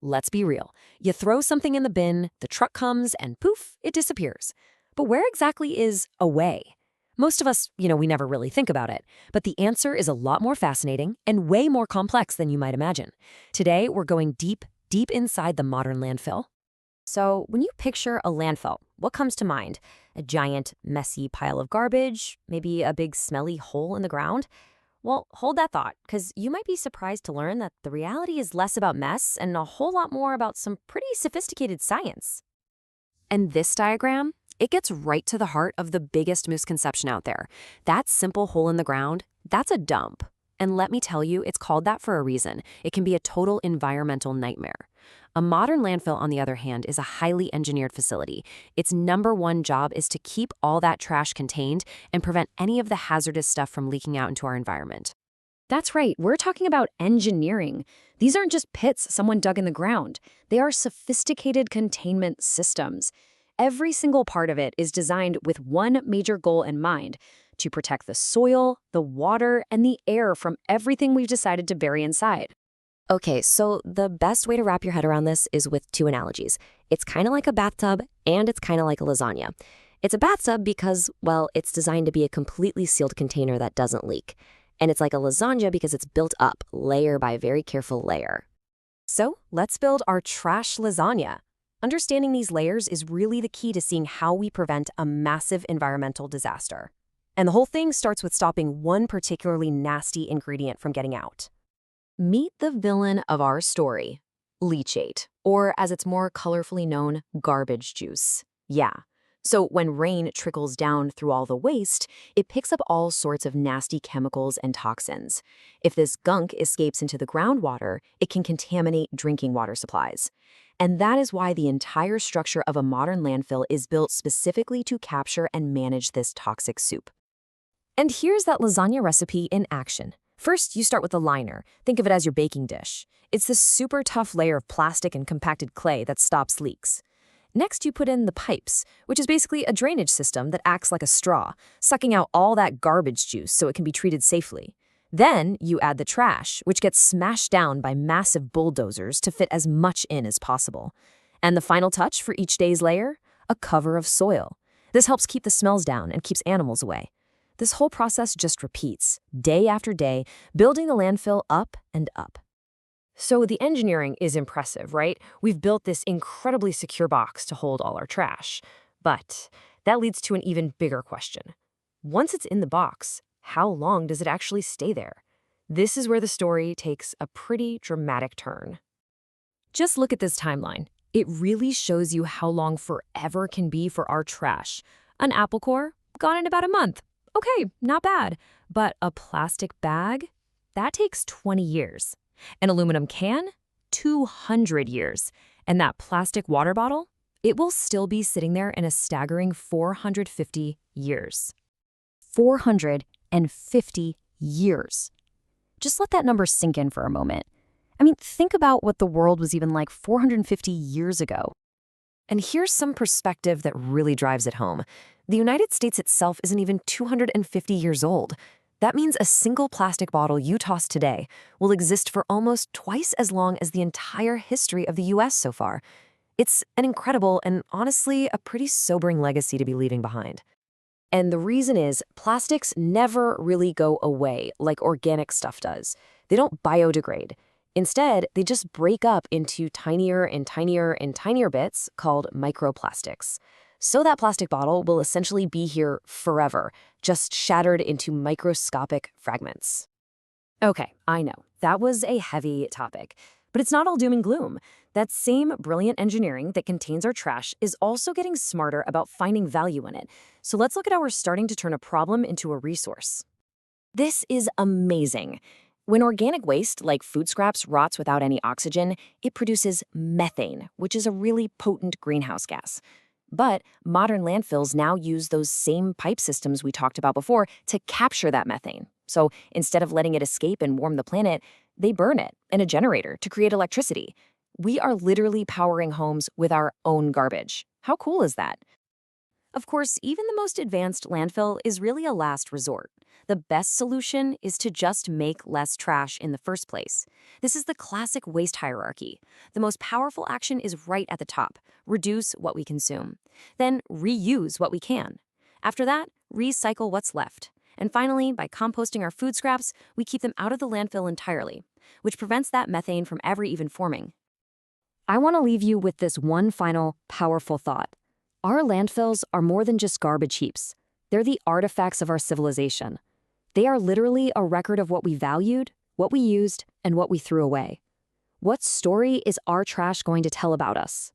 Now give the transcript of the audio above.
Let's be real. You throw something in the bin, the truck comes, and poof, it disappears. But where exactly is away? Most of us, we never really think about it. But the answer is a lot more fascinating and way more complex than you might imagine. Today, we're going deep, deep inside the modern landfill. So, when you picture a landfill, what comes to mind? A giant, messy pile of garbage? Maybe a big, smelly hole in the ground? Well, hold that thought, because you might be surprised to learn that the reality is less about mess and a whole lot more about some pretty sophisticated science. And this diagram, it gets right to the heart of the biggest misconception out there. That simple hole in the ground, that's a dump. And let me tell you, it's called that for a reason. It can be a total environmental nightmare. A modern landfill, on the other hand, is a highly engineered facility. Its number one job is to keep all that trash contained and prevent any of the hazardous stuff from leaking out into our environment. That's right, we're talking about engineering. These aren't just pits someone dug in the ground. They are sophisticated containment systems. Every single part of it is designed with one major goal in mind: to protect the soil, the water, and the air from everything we've decided to bury inside. Okay, so the best way to wrap your head around this is with two analogies. It's kind of like a bathtub, and it's kind of like a lasagna. It's a bathtub because, well, it's designed to be a completely sealed container that doesn't leak. And it's like a lasagna because it's built up, layer by very careful layer. So let's build our trash lasagna. Understanding these layers is really the key to seeing how we prevent a massive environmental disaster. And the whole thing starts with stopping one particularly nasty ingredient from getting out. Meet the villain of our story, leachate, or as it's more colorfully known, garbage juice. Yeah. So when rain trickles down through all the waste, it picks up all sorts of nasty chemicals and toxins. If this gunk escapes into the groundwater, it can contaminate drinking water supplies. And that is why the entire structure of a modern landfill is built specifically to capture and manage this toxic soup. And here's that lasagna recipe in action. First, you start with the liner. Think of it as your baking dish. It's this super tough layer of plastic and compacted clay that stops leaks. Next, you put in the pipes, which is basically a drainage system that acts like a straw, sucking out all that garbage juice so it can be treated safely. Then, you add the trash, which gets smashed down by massive bulldozers to fit as much in as possible. And the final touch for each day's layer? A cover of soil. This helps keep the smells down and keeps animals away. This whole process just repeats, day after day, building the landfill up and up. So the engineering is impressive, right? We've built this incredibly secure box to hold all our trash. But that leads to an even bigger question. Once it's in the box, how long does it actually stay there? This is where the story takes a pretty dramatic turn. Just look at this timeline. It really shows you how long forever can be for our trash. An apple core, gone in about a month. Okay, not bad. But a plastic bag? That takes 20 years. An aluminum can? 200 years. And that plastic water bottle? It will still be sitting there in a staggering 450 years. 450 years. Just let that number sink in for a moment. I mean, think about what the world was even like 450 years ago. And here's some perspective that really drives it home. The United States itself isn't even 250 years old. That means a single plastic bottle you toss today will exist for almost twice as long as the entire history of the US so far. It's an incredible and honestly a pretty sobering legacy to be leaving behind. And the reason is plastics never really go away like organic stuff does. They don't biodegrade. Instead, they just break up into tinier and tinier and tinier bits called microplastics. So that plastic bottle will essentially be here forever, just shattered into microscopic fragments. Okay, I know, that was a heavy topic, but it's not all doom and gloom. That same brilliant engineering that contains our trash is also getting smarter about finding value in it. So let's look at how we're starting to turn a problem into a resource. This is amazing. When organic waste, like food scraps, rots without any oxygen, it produces methane, which is a really potent greenhouse gas. But modern landfills now use those same pipe systems we talked about before to capture that methane. So instead of letting it escape and warm the planet, they burn it in a generator to create electricity. We are literally powering homes with our own garbage. How cool is that? Of course, even the most advanced landfill is really a last resort. The best solution is to just make less trash in the first place. This is the classic waste hierarchy. The most powerful action is right at the top: reduce what we consume. Then reuse what we can. After that, recycle what's left. And finally, by composting our food scraps, we keep them out of the landfill entirely, which prevents that methane from ever even forming. I want to leave you with this one final, powerful thought. Our landfills are more than just garbage heaps. They're the artifacts of our civilization. They are literally a record of what we valued, what we used, and what we threw away. What story is our trash going to tell about us?